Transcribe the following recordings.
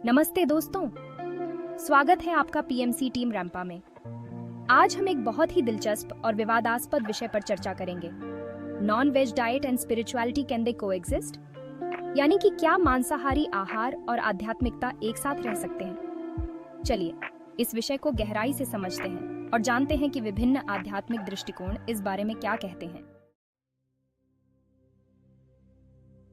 नमस्ते दोस्तों, स्वागत है आपका पीएमसी टीम रैंपा में। आज हम एक बहुत ही दिलचस्प और विवादास्पद विषय पर चर्चा करेंगे। Non veg diet and spirituality can they coexist? यानी कि क्या मांसाहारी आहार और आध्यात्मिकता एक साथ रह सकते हैं? चलिए इस विषय को गहराई से समझते हैं और जानते हैं कि विभिन्न आध्यात्मिक दृष्टिकोण इस बारे में क्या कहते हैं।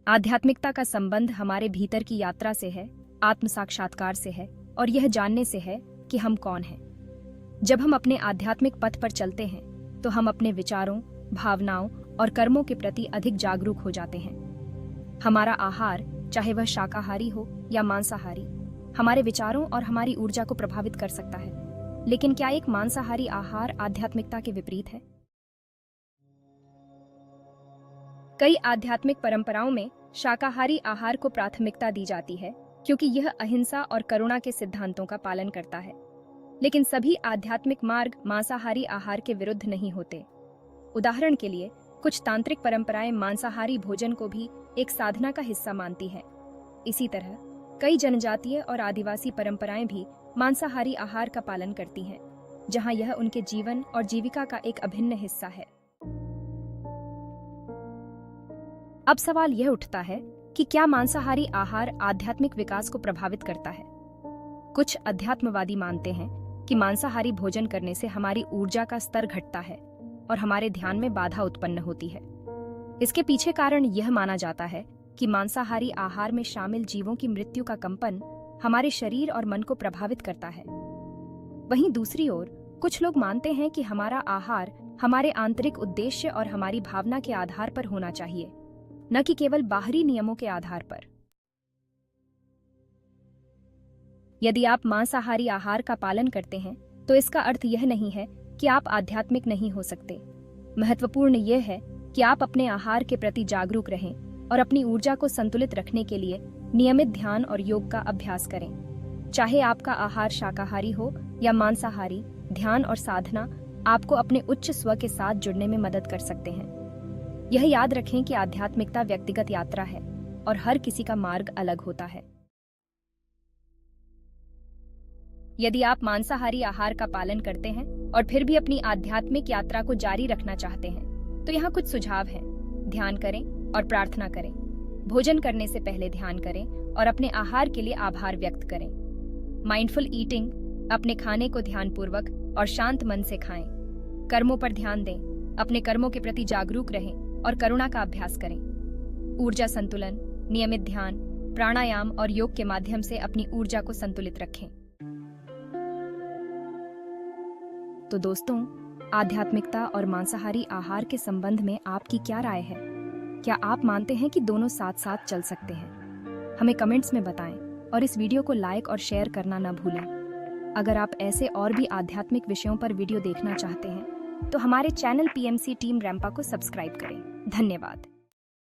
आध्यात्मिकता का संबंध हमारे भीतर की यात्रा से है, आत्म साक्षात्कार से है और यह जानने से है कि हम कौन हैं। जब हम अपने आध्यात्मिक पथ पर चलते हैं तो हम अपने विचारों, भावनाओं और कर्मों के प्रति अधिक जागरूक हो जाते हैं। हमारा आहार, चाहे वह शाकाहारी हो या मांसाहारी, हमारे विचारों और हमारी ऊर्जा को प्रभावित कर सकता है। लेकिन क्या एक मांसाहारी आहार आध्यात्मिकता के विपरीत है? कई आध्यात्मिक परंपराओं में शाकाहारी आहार को प्राथमिकता दी जाती है क्योंकि यह अहिंसा और करुणा के सिद्धांतों का पालन करता है। लेकिन सभी आध्यात्मिक मार्ग मांसाहारी आहार के विरुद्ध नहीं होते। उदाहरण के लिए, कुछ तांत्रिक परंपराएं मांसाहारी भोजन को भी एक साधना का हिस्सा मानती हैं। इसी तरह कई जनजातीय और आदिवासी परंपराएं भी मांसाहारी आहार का पालन करती हैं, जहां यह उनके जीवन और जीविका का एक अभिन्न हिस्सा है। अब सवाल यह उठता है कि क्या मांसाहारी आहार आध्यात्मिक विकास को प्रभावित करता है? कुछ अध्यात्मवादी मानते हैं कि मांसाहारी भोजन करने से हमारी ऊर्जा का स्तर घटता है और हमारे ध्यान में बाधा उत्पन्न होती है। इसके पीछे कारण यह माना जाता है कि मांसाहारी आहार में शामिल जीवों की मृत्यु का कंपन हमारे शरीर और मन को प्रभावित करता है। वहीं दूसरी ओर कुछ लोग मानते हैं कि हमारा आहार हमारे आंतरिक उद्देश्य और हमारी भावना के आधार पर होना चाहिए, न कि केवल बाहरी नियमों के आधार पर। यदि आप मांसाहारी आहार का पालन करते हैं तो इसका अर्थ यह नहीं है कि आप आध्यात्मिक नहीं हो सकते। महत्वपूर्ण यह है कि आप अपने आहार के प्रति जागरूक रहें और अपनी ऊर्जा को संतुलित रखने के लिए नियमित ध्यान और योग का अभ्यास करें। चाहे आपका आहार शाकाहारी हो या मांसाहारी, ध्यान और साधना आपको अपने उच्च स्व के साथ जुड़ने में मदद कर सकते हैं। यह याद रखें कि आध्यात्मिकता व्यक्तिगत यात्रा है और हर किसी का मार्ग अलग होता है। यदि आप मांसाहारी आहार का पालन करते हैं और फिर भी अपनी आध्यात्मिक यात्रा को जारी रखना चाहते हैं, तो यहाँ कुछ सुझाव हैं। ध्यान करें और प्रार्थना करें। भोजन करने से पहले ध्यान करें और अपने आहार के लिए आभार व्यक्त करें। माइंडफुल ईटिंग, अपने खाने को ध्यानपूर्वक और शांत मन से खाएं। कर्मों पर ध्यान दें, अपने कर्मों के प्रति जागरूक रहें और करुणा का अभ्यास करें। ऊर्जा संतुलन, नियमित ध्यान, प्राणायाम और योग के माध्यम से अपनी ऊर्जा को संतुलित रखें। तो दोस्तों, आध्यात्मिकता और मांसाहारी आहार के संबंध में आपकी क्या राय है? क्या आप मानते हैं कि दोनों साथ साथ चल सकते हैं? हमें कमेंट्स में बताएं और इस वीडियो को लाइक और शेयर करना न भूलें। अगर आप ऐसे और भी आध्यात्मिक विषयों पर वीडियो देखना चाहते हैं तो हमारे चैनल पीएमसी टीम रैंपा को सब्सक्राइब करें। धन्यवाद।